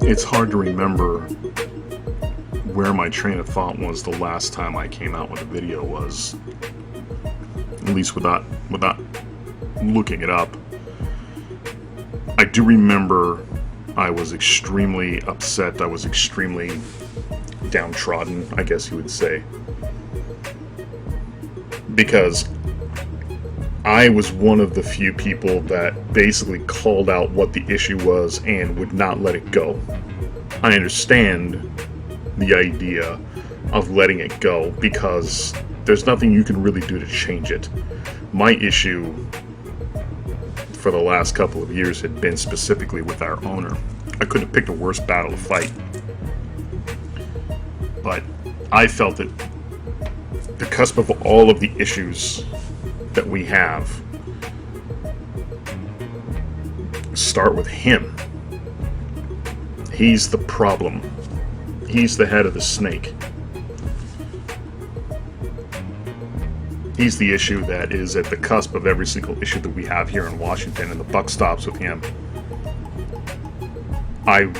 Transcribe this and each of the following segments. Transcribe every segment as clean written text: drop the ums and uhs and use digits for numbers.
It's hard to remember where my train of thought was the last time I came out with a video was, at least without looking it up. I do remember I was extremely upset. I was extremely downtrodden, I guess you would say, because I was one of the few people that basically called out what the issue was and would not let it go. I understand the idea of letting it go because there's nothing you can really do to change it. My issue for the last couple of years had been specifically with our owner. I couldn't have picked a worse battle to fight. But I felt that the cusp of all of the issues that we have start with him. He's the problem. He's the head of the snake. He's the issue that is at the cusp of every single issue that we have here in Washington, and the buck stops with him. I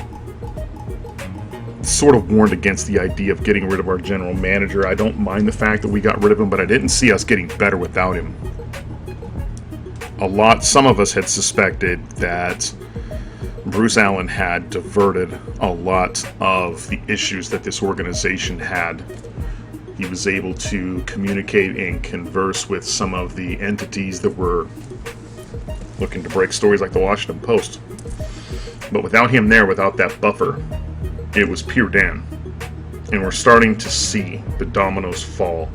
sort of warned against the idea of getting rid of our general manager. I don't mind the fact that we got rid of him, but I didn't see us getting better without him. Some of us had suspected that Bruce Allen had diverted a lot of the issues that this organization had. He was able to communicate and converse with some of the entities that were looking to break stories like the Washington Post. But without him there, without that buffer, it was pure Dan. And we're starting to see the dominoes fall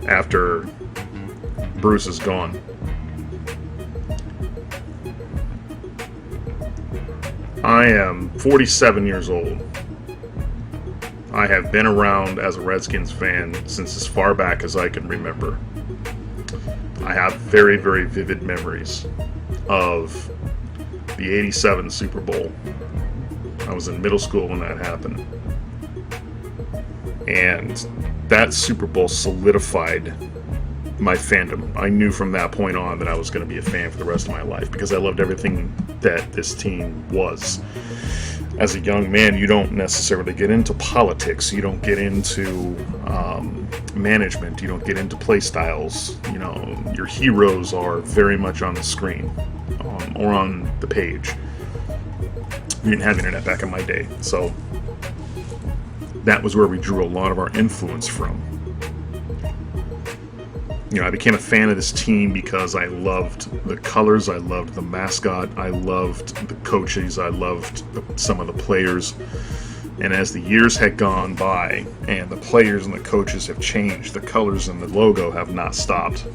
after Bruce is gone. I am 47 years old. I have been around as a Redskins fan since as far back as I can remember. I have very, very vivid memories of the '87 Super Bowl. I was in middle school when that happened. And that Super Bowl solidified my fandom. I knew from that point on that I was going to be a fan for the rest of my life because I loved everything that this team was. As a young man, you don't necessarily get into politics. You don't get into management. You don't get into play styles. You know, your heroes are very much on the screen or on the page. We didn't have internet back in my day, so that was where we drew a lot of our influence from. You know, I became a fan of this team because I loved the colors, I loved the mascot, I loved the coaches, I loved some of the players. And as the years had gone by and the players and the coaches have changed, the colors and the logo have not stopped.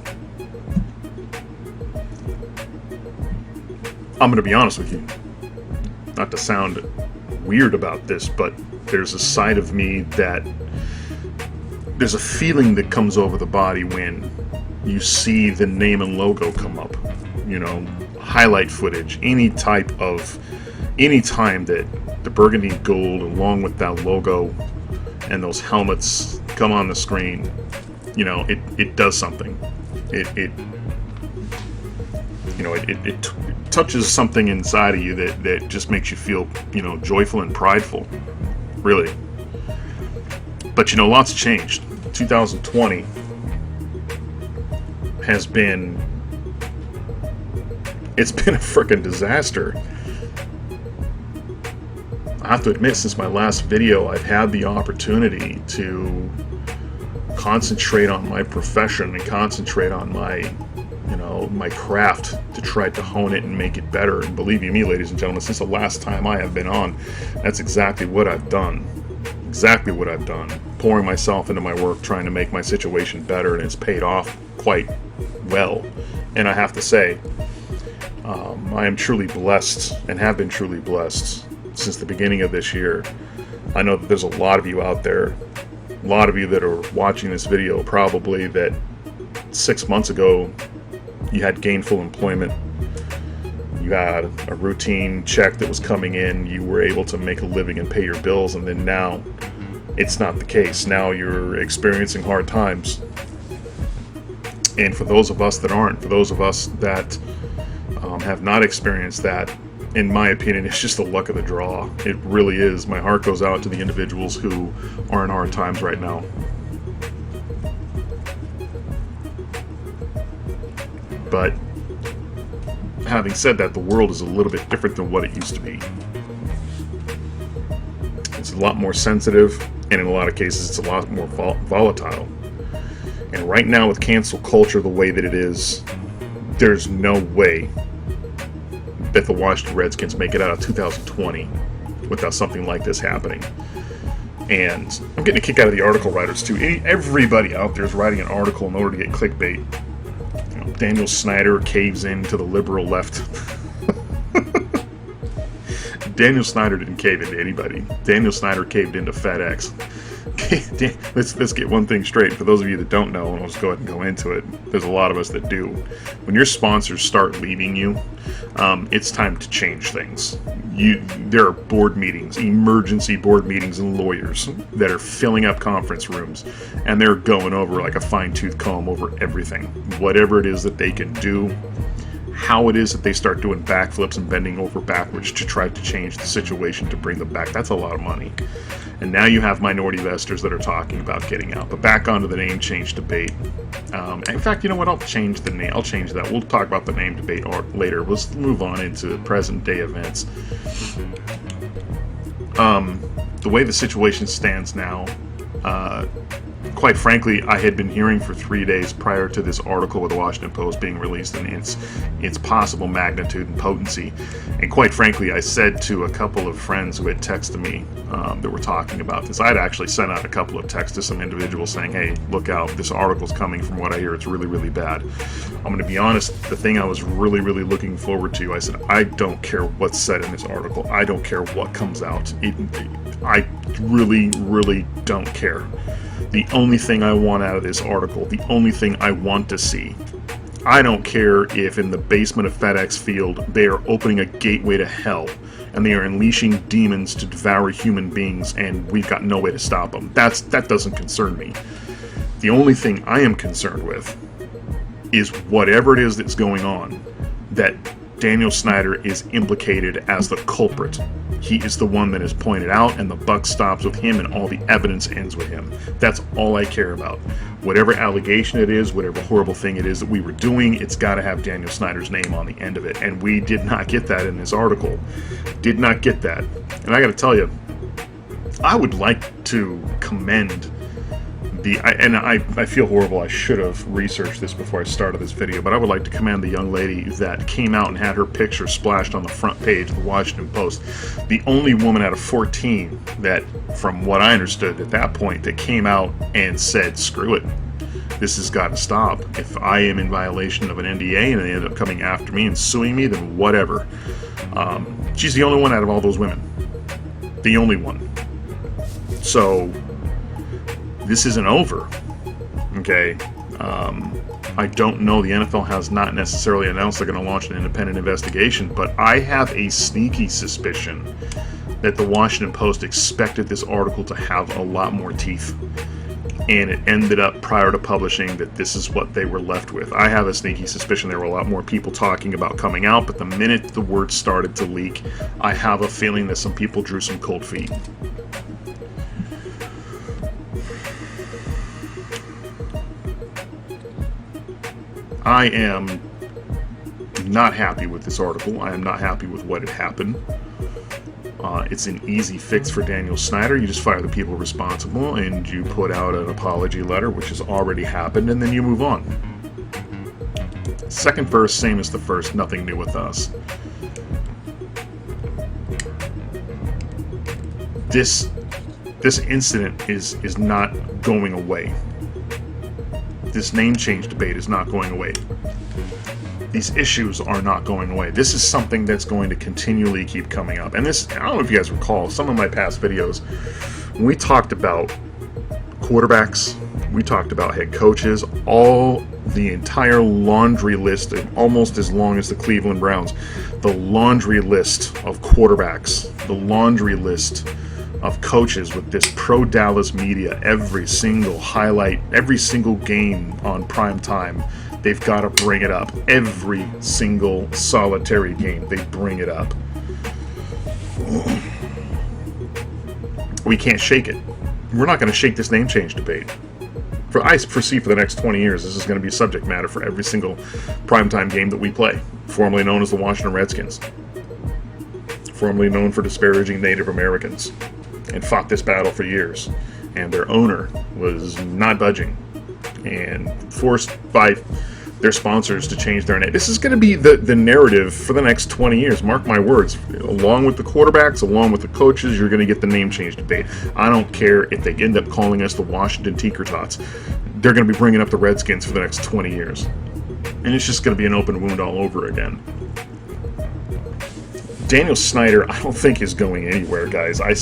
I'm going to be honest with you, not to sound weird about this, but there's a side of me that there's a feeling that comes over the body when you see the name and logo come up. You know, highlight footage, any time that the burgundy gold along with that logo and those helmets come on the screen, you know, it does something. It touches something inside of you that just makes you feel, you know, joyful and prideful, really. But you know, lots changed. 2020 has been, it's been a freaking disaster. I have to admit, since my last video, I've had the opportunity to concentrate on my profession and concentrate on my craft to try to hone it and make it better. And believe you me, ladies and gentlemen, since the last time I have been on, that's exactly what I've done. Exactly what I've done. Pouring myself into my work, trying to make my situation better, and it's paid off quite well. And I have to say, I am truly blessed and have been truly blessed since the beginning of this year. I know that there's a lot of you out there, a lot of you that are watching this video probably that 6 months ago you had gainful employment, you had a routine check that was coming in, you were able to make a living and pay your bills, and then now it's not the case. Now you're experiencing hard times. And for those of us that aren't, for those of us that have not experienced that. In my opinion, it's just the luck of the draw. It really is. My heart goes out to the individuals who are in hard times right now. But having said that, the world is a little bit different than what it used to be. It's a lot more sensitive, and in a lot of cases, it's a lot more volatile. And right now, with cancel culture the way that it is, there's no way that the Washington Redskins make it out of 2020 without something like this happening. And I'm getting a kick out of the article writers too. Everybody out there is writing an article in order to get clickbait. You know, Daniel Snyder caves in to the liberal left. Daniel Snyder didn't cave into anybody. Daniel Snyder caved into FedEx. Let's get one thing straight. For those of you that don't know, and I'll just go ahead and go into it, there's a lot of us that do. When your sponsors start leaving you, it's time to change things. There are board meetings, emergency board meetings, and lawyers that are filling up conference rooms, and they're going over like a fine-tooth comb over everything. Whatever it is that they can do, how it is that they start doing backflips and bending over backwards to try to change the situation to bring them back. That's a lot of money. And now you have minority investors that are talking about getting out. But back onto the name change debate. In fact, you know what? I'll change the name. I'll change that. We'll talk about the name debate later. Let's move on into present day events. The way the situation stands now, quite frankly, I had been hearing for 3 days prior to this article with the Washington Post being released and its possible magnitude and potency. And quite frankly, I said to a couple of friends who had texted me that were talking about this, I'd actually sent out a couple of texts to some individuals saying, hey, look out, this article's coming. From what I hear, it's really, really bad. I'm going to be honest, the thing I was really, really looking forward to, I said, I don't care what's said in this article. I don't care what comes out. I really, really don't care. The only thing I want out of this article, the only thing I want to see, I don't care if in the basement of FedEx Field they are opening a gateway to hell and they are unleashing demons to devour human beings and we've got no way to stop them. That doesn't concern me. The only thing I am concerned with is whatever it is that's going on, that Daniel Snyder is implicated as the culprit. He is the one that is pointed out, and the buck stops with him, and all the evidence ends with him. That's all I care about. Whatever allegation it is, whatever horrible thing it is that we were doing, it's got to have Daniel Snyder's name on the end of it. And we did not get that in this article. Did not get that. And I got to tell you, I would like to commend I feel horrible. I should have researched this before I started this video, but I would like to commend the young lady that came out and had her picture splashed on the front page of the Washington Post. The only woman out of 14 that, from what I understood at that point, that came out and said, screw it. This has got to stop. If I am in violation of an NDA and they end up coming after me and suing me, then whatever. She's the only one out of all those women. The only one. So this isn't over, okay? I don't know. The NFL has not necessarily announced they're going to launch an independent investigation, but I have a sneaky suspicion that the Washington Post expected this article to have a lot more teeth, and it ended up, prior to publishing, that this is what they were left with. I have a sneaky suspicion there were a lot more people talking about coming out, but the minute the word started to leak, I have a feeling that some people drew some cold feet. I am not happy with this article. I am not happy with what had happened. It's an easy fix for Daniel Snyder. You just fire the people responsible and you put out an apology letter, which has already happened, and then you move on. Second verse, same as the first, nothing new with us. This incident is not going away. This name change debate is not going away. These issues are not going away. This is something that's going to continually keep coming up. And this, I don't know if you guys recall, some of my past videos, when we talked about quarterbacks, we talked about head coaches, the entire laundry list, almost as long as the Cleveland Browns, the laundry list of quarterbacks, the laundry list of coaches with this pro-Dallas media, every single highlight, every single game on prime time, They've got to bring it up. Every single solitary game, they bring it up. We can't shake it. We're not going to shake this name change debate. I foresee for the next 20 years, this is going to be subject matter for every single primetime game that we play, formerly known as the Washington Redskins, formerly known for disparaging Native Americans, and fought this battle for years. And their owner was not budging and forced by their sponsors to change their name. This is going to be the narrative for the next 20 years. Mark my words. Along with the quarterbacks, along with the coaches, you're going to get the name change debate. I don't care if they end up calling us the Washington Tinker Tots. They're going to be bringing up the Redskins for the next 20 years. And it's just going to be an open wound all over again. Daniel Snyder, I don't think is going anywhere, guys. I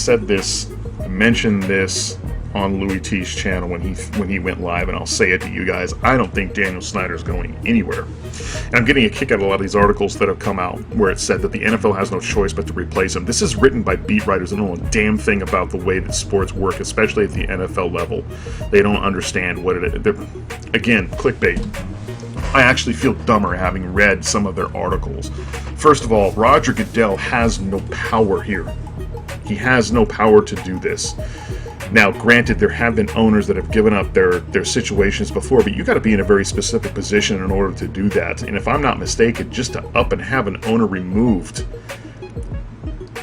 mentioned this on Louis T's channel when he went live, and I'll say it to you guys. I don't think Daniel Snyder's going anywhere. And I'm getting a kick out of a lot of these articles that have come out where it said that the NFL has no choice but to replace him. This is written by beat writers that know a damn thing about the way that sports work, especially at the NFL level. They don't understand what it is. Again, clickbait. I actually feel dumber having read some of their articles. First of all, Roger Goodell has no power here. He has no power to do this. Now, granted, there have been owners that have given up their situations before, but you got to be in a very specific position in order to do that. And if I'm not mistaken, just to up and have an owner removed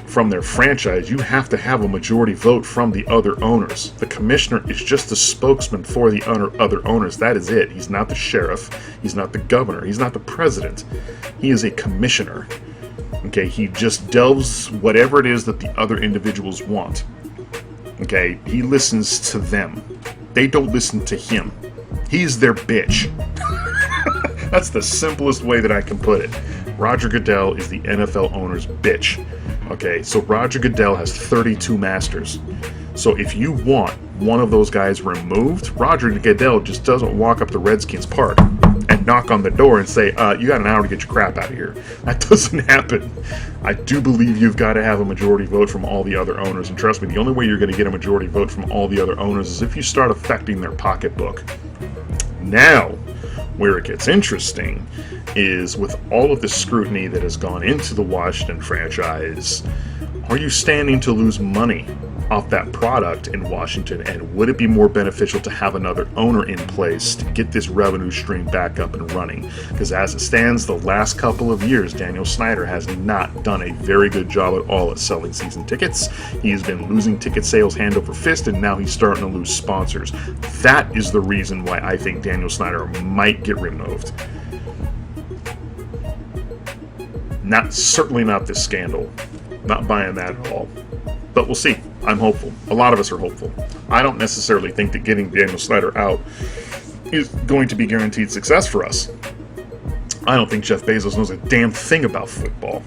from their franchise, you have to have a majority vote from the other owners. The commissioner is just a spokesman for the other owners. That is it. He's not the sheriff. He's not the governor. He's not the president. He is a commissioner. Okay, he just delves whatever it is that the other individuals want. Okay, he listens to them. They don't listen to him. He's their bitch. That's the simplest way that I can put it. Roger Goodell is the NFL owner's bitch. Okay, so Roger Goodell has 32 masters. So if you want one of those guys removed, Roger Goodell just doesn't walk up to Redskins Park and knock on the door and say, you got an hour to get your crap out of here. That doesn't happen. I do believe you've got to have a majority vote from all the other owners. And trust me, the only way you're going to get a majority vote from all the other owners is if you start affecting their pocketbook. Now, where it gets interesting is with all of the scrutiny that has gone into the Washington franchise, are you standing to lose money off that product in Washington, and would it be more beneficial to have another owner in place to get this revenue stream back up and running? Because as it stands, the last couple of years, Daniel Snyder has not done a very good job at all at selling season tickets. He has been losing ticket sales hand over fist, and now he's starting to lose sponsors. That is the reason why I think Daniel Snyder might get removed. Certainly not this scandal. Not buying that at all. But we'll see. I'm hopeful. A lot of us are hopeful. I don't necessarily think that getting Daniel Snyder out is going to be guaranteed success for us. I don't think Jeff Bezos knows a damn thing about football.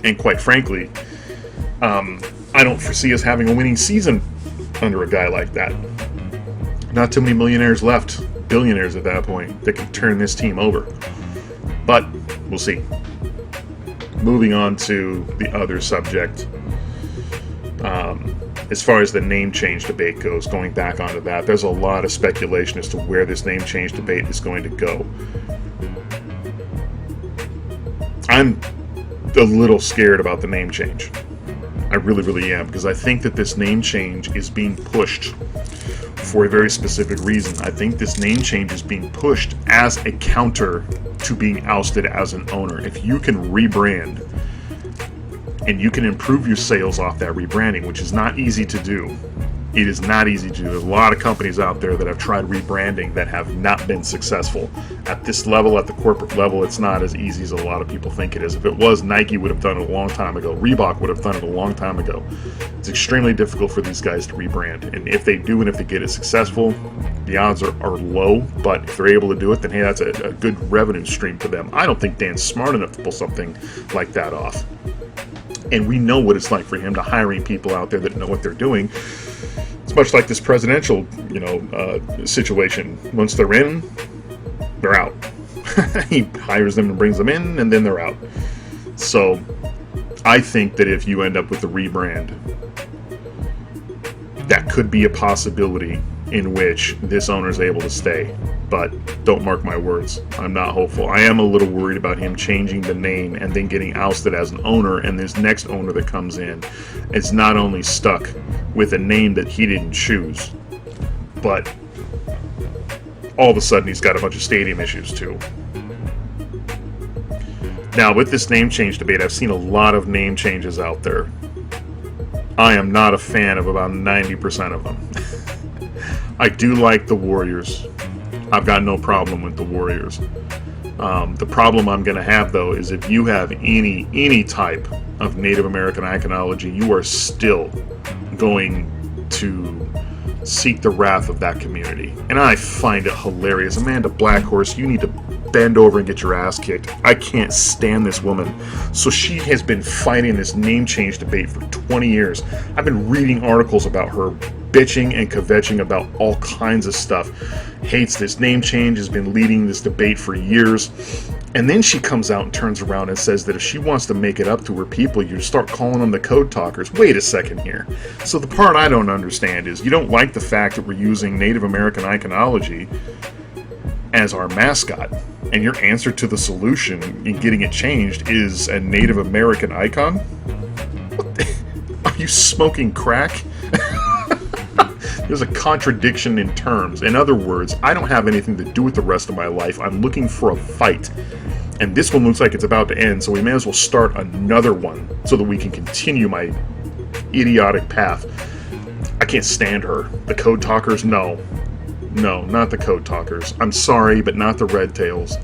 And quite frankly, I don't foresee us having a winning season under a guy like that. Not too many millionaires left, billionaires at that point, that can turn this team over. But we'll see. Moving on to the other subject. As far as the name change debate goes, going back onto that, there's a lot of speculation as to where this name change debate is going to go. I'm a little scared about the name change. I really, really am, because I think that this name change is being pushed for a very specific reason. I think this name change is being pushed as a counter to being ousted as an owner. If you can rebrand and you can improve your sales off that rebranding, which is not easy to do. It is not easy to do. There's a lot of companies out there that have tried rebranding that have not been successful. At this level, at the corporate level, it's not as easy as a lot of people think it is. If it was, Nike would have done it a long time ago. Reebok would have done it a long time ago. It's extremely difficult for these guys to rebrand. And if they do and if they get it successful, the odds are low. But if they're able to do it, then hey, that's a good revenue stream for them. I don't think Dan's smart enough to pull something like that off. And we know what it's like for him to hiring people out there that know what they're doing. It's much like this presidential, situation. Once they're in, they're out. He hires them and brings them in, and then they're out. So I think that if you end up with a rebrand, that could be a possibility in which this owner is able to stay. but don't mark my words. I'm not hopeful. I am a little worried about him changing the name and then getting ousted as an owner, and this next owner that comes in is not only stuck with a name that he didn't choose, but all of a sudden he's got a bunch of stadium issues too. Now, with this name change debate, I've seen a lot of name changes out there. I am not a fan of about 90% of them. I do like the Warriors. I've got no problem with the Warriors. The problem I'm going to have, though, is if you have any type of Native American iconology, you are still going to seek the wrath of that community. And I find it hilarious. Amanda Blackhorse, you need to bend over and get your ass kicked. I can't stand this woman. So she has been fighting this name change debate for 20 years. I've been reading articles about her bitching and kvetching about all kinds of stuff. Hates this name change, has been leading this debate for years. And then she comes out and turns around and says that if she wants to make it up to her people, you start calling them the code talkers. Wait a second here. So the part I don't understand is you don't like the fact that we're using Native American iconology as our mascot, and your answer to the solution in getting it changed is a Native American icon? Are you smoking crack? There's a contradiction in terms. In other words, I don't have anything to do with the rest of my life. I'm looking for a fight. And this one looks like it's about to end, so we may as well start another one so that we can continue my idiotic path. I can't stand her. The code talkers, no. No, not the code talkers. I'm sorry, but not the red tails.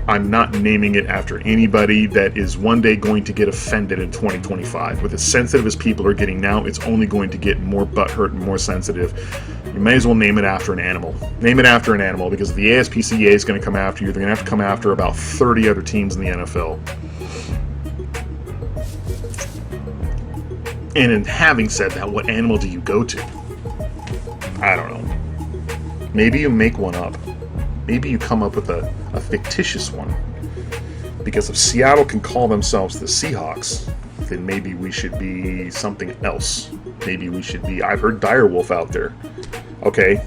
I'm not naming it after anybody that is one day going to get offended in 2025. With as sensitive as people are getting now, it's only going to get more butthurt and more sensitive. You may as well name it after an animal. Name it after an animal, because if the ASPCA is going to come after you, they're going to have to come after about 30 other teams in the NFL. And in having said that, what animal do you go to? I don't know. Maybe you make one up. Maybe you come up with a fictitious one. Because if Seattle can call themselves the Seahawks, then maybe we should be something else. Maybe we should be... I've heard Direwolf out there. Okay,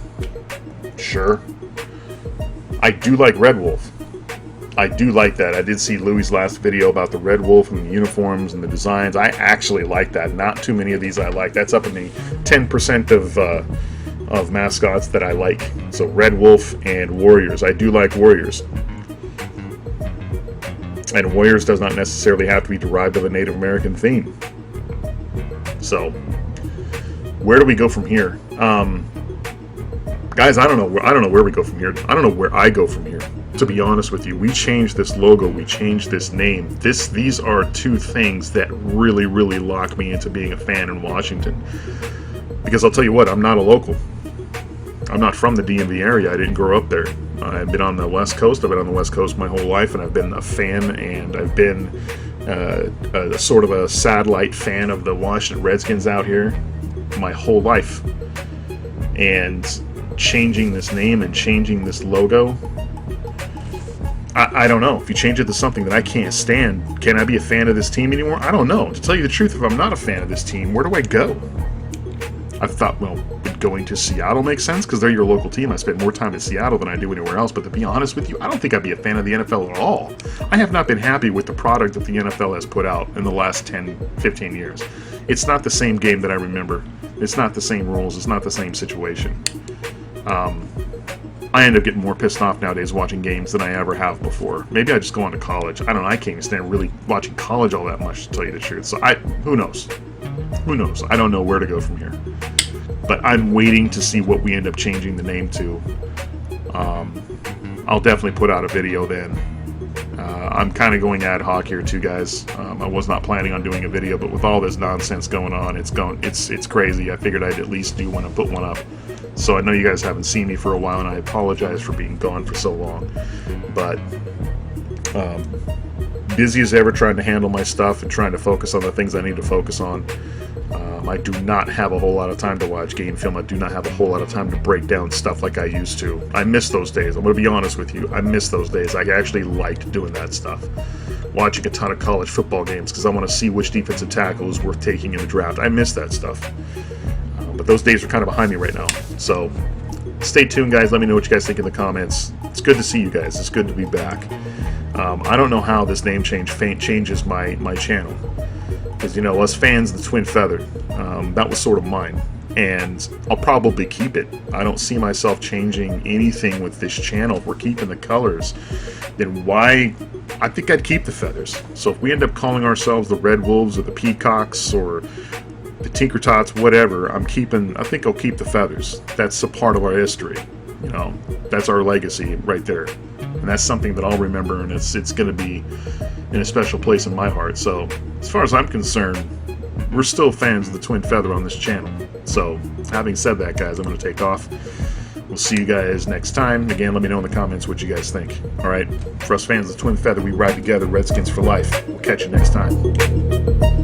sure. I do like Red Wolf. I do like that. I did see Louis' last video about the Red Wolf and the uniforms and the designs. I actually like that. Not too many of these I like. That's up in the 10% of mascots that I like. So Red Wolf and Warriors. I do like Warriors. And Warriors does not necessarily have to be derived of a Native American theme. So, where do we go from here? Guys, I don't know where we go from here. I don't know where I go from here. To be honest with you, we changed this logo, we changed this name. These are two things that really, really lock me into being a fan in Washington. Because I'll tell you what, I'm not a local. I'm not from the DMV area. I didn't grow up there. I've been on the West Coast. I've been on the West Coast my whole life, and I've been a fan, and I've been a sort of a satellite fan of the Washington Redskins out here my whole life. And changing this name and changing this logo, I don't know. If you change it to something that I can't stand, can I be a fan of this team anymore? I don't know. To tell you the truth, if I'm not a fan of this team, where do I go? I thought, well, would going to Seattle make sense? Because they're your local team. I spend more time in Seattle than I do anywhere else. But to be honest with you, I don't think I'd be a fan of the NFL at all. I have not been happy with the product that the NFL has put out in the last 10, 15 years. It's not the same game that I remember. It's not the same rules. It's not the same situation. I end up getting more pissed off nowadays watching games than I ever have before. Maybe I just go on to college. I don't know. I can't even stand really watching college all that much, to tell you the truth. So who knows? Who knows? I don't know where to go from here. But I'm waiting to see what we end up changing the name to. I'll definitely put out a video then. I'm kind of going ad hoc here too, guys. I was not planning on doing a video, but with all this nonsense going on, it's crazy. I figured I'd at least do one and put one up. So I know you guys haven't seen me for a while, and I apologize for being gone for so long. But busy as ever trying to handle my stuff and trying to focus on the things I need to focus on. I do not have a whole lot of time to watch game film. I do not have a whole lot of time to break down stuff like I used to. I miss those days. I'm going to be honest with you. I miss those days. I actually liked doing that stuff. Watching a ton of college football games because I want to see which defensive tackle is worth taking in the draft. I miss that stuff. But those days are kind of behind me right now. So stay tuned, guys. Let me know what you guys think in the comments. It's good to see you guys. It's good to be back. I don't know how this name changes my channel, because, you know, us fans of the Twin Feather, that was sort of mine, and I'll probably keep it. I don't see myself changing anything with this channel. If we're keeping the colors, then why? I think I'd keep the feathers. So if we end up calling ourselves the Red Wolves or the Peacocks or the Tinker Tots, whatever, I think I'll keep the feathers. That's a part of our history. You know, that's our legacy right there. And that's something that I'll remember, and it's going to be in a special place in my heart. So as far as I'm concerned, we're still fans of the Twin Feather on this channel. So having said that, guys, I'm going to take off. We'll see you guys next time. Again, let me know in the comments what you guys think. All right, for us fans of the Twin Feather, we ride together, Redskins for life. We'll catch you next time.